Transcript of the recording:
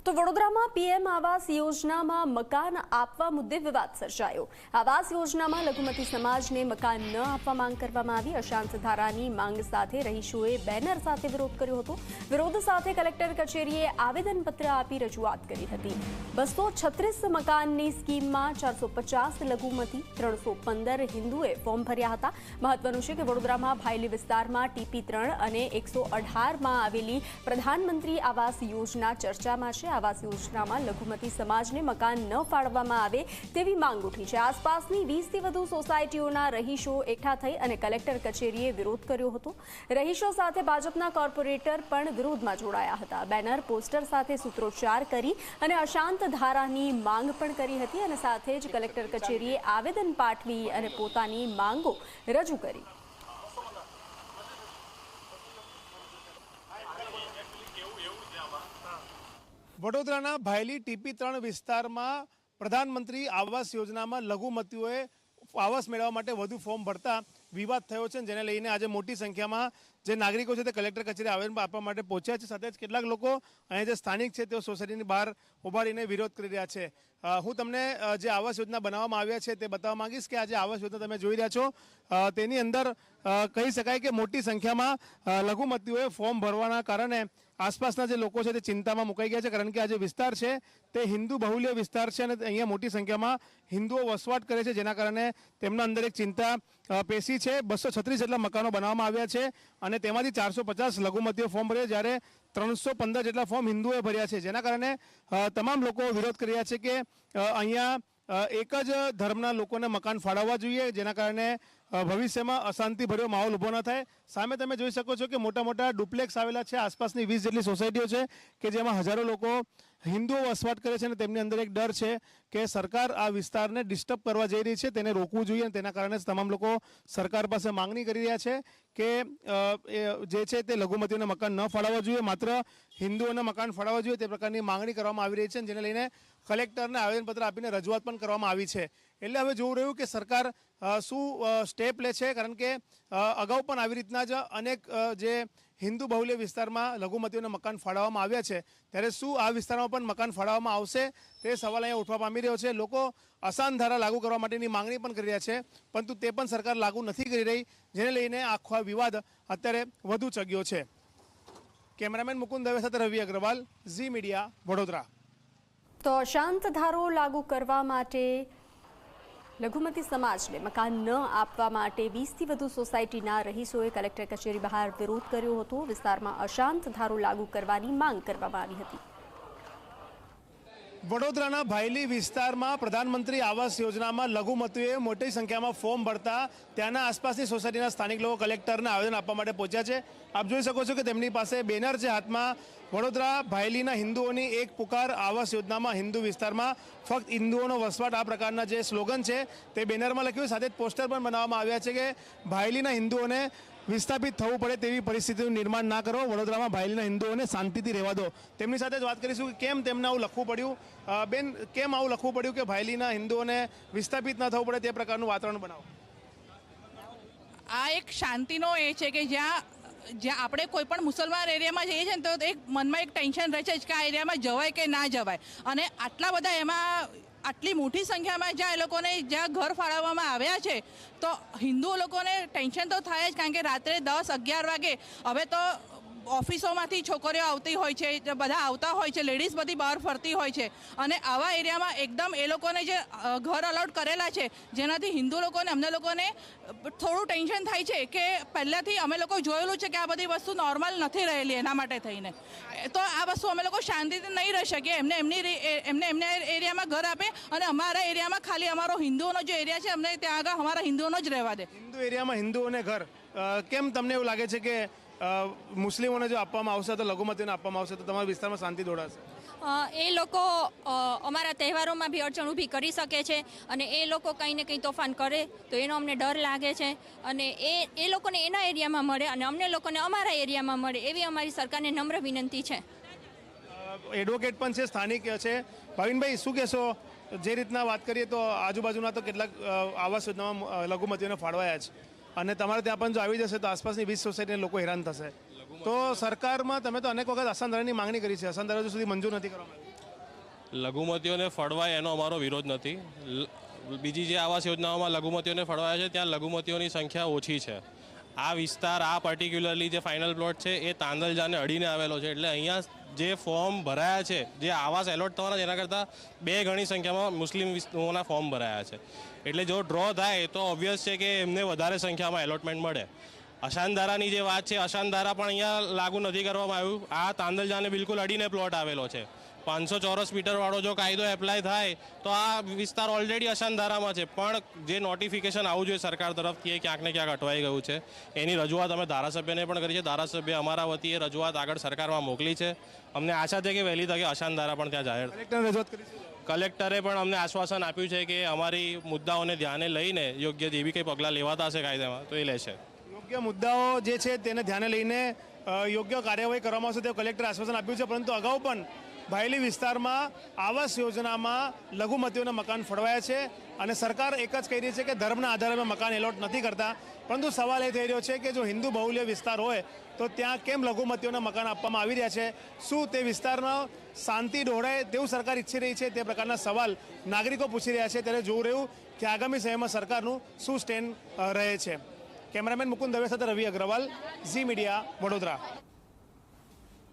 તો વડોદરામાં પીએમ આવાસ યોજનામાં મકાન આપવા મુદ્દે વિવાદ સર્જાયો। આવાસ યોજનામાં લઘુમતી સમાજને મકાન ન આપવા માંગ કરવામાં આવી। અશાંત ધારાની માંગ સાથે રહીશોએ બેનર સાથે વિરોધ કર્યો હતો। વિરોધ સાથે કલેક્ટર કચેરીએ આવેદનપત્ર આપી રજૂઆત કરી હતી। 236 મકાનની સ્કીમમાં 450 લઘુમતી 315 હિન્દુએ ફોર્મ ભર્યા હતા। મહત્વનું છે કે વડોદરામાં ભાયલી વિસ્તારમાં TP3 અને 118માં આવેલી પ્રધાનમંત્રી આવાસ યોજના ચર્ચામાં છે। આવાસ યોજનામાં લઘુમતી સમાજને મકાન ન ફાળવવામાં આવે તેવી માંગ ઉઠી છે। આસપાસની 20થી વધુ સોસાયટીઓના રહીશો એકઠા થઈ અને કલેક્ટર કચેરીએ વિરોધ કર્યો હતો। રહીશો સાથે ભાજપના કોર્પોરેટર પણ વિરોધમાં જોડાયા હતા। બેનર પોસ્ટર સાથે સૂત્રોચ્ચાર કરી અને અશાંત ધારાની માંગ પણ કરી હતી અને સાથે જ કલેક્ટર કચેરીએ આવેદન પાઠવી અને પોતાની માંગો રજૂ કરી। વડોદરાના ભાયલી TP3 વિસ્તારમાં પ્રધાનમંત્રી આવાસ યોજનામાં લઘુમતીઓએ આવાસ મેળવવા માટે વધુ ફોર્મ ભરતા વિવાદ થયો છે, જેને લઈને આજે મોટી સંખ્યામાં જે નાગરિકો છે તે કલેક્ટર કચેરી આવેદન આપવા માટે પહોંચ્યા છે। સાથે જ કેટલાક લોકો અહીંયા જે સ્થાનિક છે તેઓ સોસાયટીની બહાર ઉભા રહીને વિરોધ કરી રહ્યા છે। હું તમને જે આવાસ યોજના બનાવવામાં આવ્યા છે તે બતાવવા માંગીશ કે આ જે આવાસ યોજના તમે જોઈ રહ્યા છો તેની અંદર કહી શકાય કે મોટી સંખ્યામાં લઘુમતીઓએ ફોર્મ ભરવાના કારણે આસપાસના જે લોકો છે તે ચિંતામાં મુકાઈ ગયા છે, કારણ કે આ જે વિસ્તાર છે તે હિન્દુ બહુલ્ય વિસ્તાર છે અને અહીંયા મોટી સંખ્યામાં હિન્દુઓ વસવાટ કરે છે, જેના કારણે તેમના અંદર એક ચિંતા પેશી છે। 236 જેટલા મકાનો બનાવવામાં આવ્યા છે અને તેમાંથી 450 લઘુમતીઓ ફોર્મ ભર્યા, જ્યારે 315 જેટલા ફોર્મ હિન્દુઓએ ભર્યા છે, જેના કારણે તમામ લોકો વિરોધ કરી રહ્યા છે કે અહીંયા એક જ ધર્મના લોકોને મકાન ફાળવવા જોઈએ, જેના કારણે ભવિષ્યમાં અશાંતિભર્યો માહોલ ઊભો ન થાય। સામે તમે જોઈ શકો છો કે મોટા મોટા ડુપ્લેક્સ આવેલા છે। આસપાસની 20 જેટલી સોસાયટીઓ છે કે જેમાં હજારો લોકો હિન્દુઓ વસવાટ કરે છે અને તેમની અંદર એક ડર છે કે સરકાર આ વિસ્તારને ડિસ્ટર્બ કરવા જઈ રહી છે, તેને રોકવું જોઈએ અને તેના કારણે તમામ લોકો સરકાર પાસે માંગણી કરી રહ્યા છે કે જે છે તે લઘુમતીઓને મકાન ન ફાળવવા જોઈએ, માત્ર હિન્દુઓને મકાન ફાળવવા જોઈએ તે પ્રકારની માંગણી કરવામાં આવી રહી છે, જેને લઈને કલેક્ટરને આવેદનપત્ર આપીને રજૂઆત પણ કરવામાં આવી છે। એટલે હવે જોવું રહ્યું કે સરકાર શું સ્ટેપ લે છે, કારણ કે અગાઉ પણ આવી રીતના જ અનેક જે હિન્દુ બહુલ્ય વિસ્તારમાં લઘુમતીઓને મકાન ફાળવવામાં આવ્યા છે, ત્યારે શું આ વિસ્તારમાં પણ મકાન ફાળવવામાં આવશે તે સવાલ અહીંયા ઉઠવા પામી રહ્યો છે। લોકો અશાંત ધારા લાગુ કરવા માટેની માંગણી પણ કરી રહ્યા છે, પરંતુ તે પણ સરકાર લાગુ નથી કરી રહી, જેને લઈને આખો વિવાદ અત્યારે વધુ ચગ્યો છે। કેમેરામેન મુકુંદ દવે સાથે રવિ અગ્રવાલ, ઝી મીડિયા, વડોદરા। તો અશાંત ધારો લાગુ કરવા માટે લઘુમતી સમાજને મકાન ન આપવા માટે 20થી વધુ સોસાયટીના રહીશોએ કલેક્ટર કચેરી બહાર વિરોધ કર્યો હતો। વિસ્તારમાં અશાંત ધારો લાગુ કરવાની માંગ કરવામાં આવી હતી। વડોદરાના ભાયલી વિસ્તારમાં પ્રધાનમંત્રી આવાસ યોજનામાં લઘુમતીઓએ મોટી સંખ્યામાં ફોર્મ ભરતા ત્યાંના આસપાસની સોસાયટીના સ્થાનિક લોકો કલેક્ટરને આવેદન આપવા માટે પહોંચ્યા છે। આપ જોઈ શકો છો કે તેમની પાસે બેનર છે હાથમાં। વડોદરા ભાયલીના હિન્દુઓની એક પુકાર, આવાસ યોજનામાં હિન્દુ વિસ્તારમાં ફક્ત હિન્દુઓનો વસવાટ, આ પ્રકારના જે સ્લોગન છે તે બેનરમાં લખ્યું, સાથે જ પોસ્ટર પણ બનાવવામાં આવ્યા છે કે ભાયલીના હિન્દુઓને વિસ્થાપિત થવું પડે તેવી પરિસ્થિતિનું નિર્માણ ના કરો, વડોદરામાં ભાયલીના હિન્દુઓને શાંતિથી રહેવા દો। તેમની સાથે જ વાત કરીશું કે કેમ તેમને આવું લખવું પડ્યું। બેન, કેમ આવું લખવું પડ્યું કે ભાયલીના હિન્દુઓને વિસ્થાપિત ન થવું પડે તે પ્રકારનું વાતાવરણ બનાવો? આ એક શાંતિનો એ છે કે જ્યાં આપણે કોઈ પણ મુસલમાન એરિયામાં જઈએ છીએ ને તો એક મનમાં એક ટેન્શન રહે છે કે આ એરિયામાં જવાય કે ના જવાય, અને આટલા બધા એમાં આટલી મોટી સંખ્યામાં જ્યાં એ લોકોને જ્યાં ઘર ફાળવવામાં આવ્યા છે તો હિન્દુ લોકોને ટેન્શન તો થાય જ, કારણ કે રાત્રે 10-11 વાગે હવે તો ઓફિસોમાંથી છોકરીઓ આવતી હોય છે, બધા આવતા હોય છે, લેડીઝ બધી બહાર ફરતી હોય છે, અને આવા એરિયામાં એકદમ એ લોકોને જે ઘર અલાઉટ કરેલા છે જેનાથી હિન્દુ લોકોને, અમને લોકોને થોડું ટેન્શન થાય છે કે પહેલાંથી અમે લોકો જોયેલું છે કે આ બધી વસ્તુ નોર્મલ નથી રહેલી, એના માટે થઈને તો આ વસ્તુ અમે લોકો શાંતિથી નહીં રહી શકીએ। એમને એરિયામાં ઘર આપે અને અમારા એરિયામાં ખાલી અમારો હિન્દુઓનો જે એરિયા છે અમને ત્યાં આગળ અમારા હિન્દુઓનો જ રહેવા દે। હિન્દુ એરિયામાં હિન્દુઓને ઘર કેમ? તમને એવું લાગે છે કે મુસ્લિમોને જો આપવામાં આવશે તો લઘુમતીઓને આપવામાં આવશે તો તમારા વિસ્તારમાં શાંતિ દોડાશે? એ લોકો અમારા તહેવારોમાં બી અડચણ ઊભી કરી શકે છે અને એ લોકો કંઈ ને કંઈ તોફાન કરે તો એનો અમને ડર લાગે છે, અને એ લોકોને એના એરિયામાં મળે અને અમને લોકોને અમારા એરિયામાં મળે એવી અમારી સરકારને નમ્ર વિનંતી છે। એડવોકેટ પણ છે, સ્થાનિક છે। ભાવિનભાઈ, શું કહેશો? જે રીતના વાત કરીએ તો આજુબાજુના તો કેટલાક આવાસ યોજનામાં લઘુમતીઓને ફાળવાયા છે અને તમારે ત્યાં પણ જો આવી જશે તો આસપાસની 20 સોસાયટીના લોકો હેરાન થશે, તો સરકારમાં તમે તો અનેક વખત અસાધારણની માંગણી કરી છે, અસાધારણ સુધી મંજૂર નથી કરવામાં આવી? લઘુમતીઓને ફળવાય એનો અમારો વિરોધ નથી. બીજી જે આવાસ યોજનાઓમાં લઘુમતીઓને ફળવાય છે ત્યાં લઘુમતીઓની સંખ્યા ઓછી છે. આ વિસ્તાર આ પર્ટિક્યુલરલી જે ફાઇનલ પ્લોટ છે એ તાંદલજાને અડીને આવેલો છે, એટલે અહીંયા જે ફોર્મ ભરાયા છે, જે આવાસ એલોટ થવાના છે એના કરતાં 2 ગણી સંખ્યામાં મુસ્લિમોના ફોર્મ ભરાયા છે. એટલે જો ડ્રો થાય તો ઓબ્વિયસ છે કે એમને વધારે સંખ્યામાં એલોટમેન્ટ મળે. અશાનધારાની જે વાત છે, અશાનધારા પણ અહીંયા લાગુ નથી કરવામાં આવ્યું. આ તાંદલજાને બિલકુલ અડીને પ્લોટ આવેલો છે. 500 ચોરસ મીટરવાળો જો કાયદો એપ્લાય થાય તો આ વિસ્તાર ઓલરેડી અશાનધારામાં છે, પણ જે નોટિફિકેશન આવવું જોઈએ સરકાર તરફથી એ ક્યાંક ને ક્યાંક અટવાઈ ગયું છે. એની રજૂઆત અમે ધારાસભ્યને પણ કરી છે. ધારાસભ્ય અમારા વતીએ રજૂઆત આગળ સરકારમાં મોકલી છે. અમને આશા છે કે વહેલી તકે અશાનધારા પણ ત્યાં જાહેર થાય. કલેક્ટરને રજૂઆત કરી છે. કલેક્ટરે પણ અમને આશ્વાસન આપ્યું છે કે અમારી મુદ્દાઓને ધ્યાને લઈને યોગ્ય જે બી કંઈ પગલાં લેવાતા હશે કાયદામાં તો એ લેશે. યોગ્ય મુદ્દાઓ જે છે તેને ધ્યાને લઈને યોગ્ય કાર્યવાહી કરવામાં આવશે તેવું કલેક્ટરે આશ્વાસન આપ્યું છે. પરંતુ અગાઉ પણ ભાયલી વિસ્તારમાં આવાસ યોજનામાં લઘુમતીઓને મકાન ફળવાયા છે અને સરકાર એક જ કહી રહી છે કે ધર્મના આધારે મકાન એલોટ નથી કરતા. પરંતુ સવાલ એ થઈ રહ્યો છે કે જો હિન્દુ બહુલ્ય વિસ્તાર હોય તો ત્યાં કેમ લઘુમતીઓને મકાન આપવામાં આવી રહ્યા છે? શું તે વિસ્તારમાં શાંતિ ડહોળાય તેવું સરકાર ઈચ્છી રહી છે? તે પ્રકારના સવાલ નાગરિકો પૂછી રહ્યા છે. ત્યારે જોવું રહ્યું કે આગામી સમયમાં સરકારનું શું સ્ટેન્ડ રહે છે. કેમેરામેન મુકુંદ દવે સાથે રવિ અગ્રવાલ, ઝી મીડિયા, વડોદરા.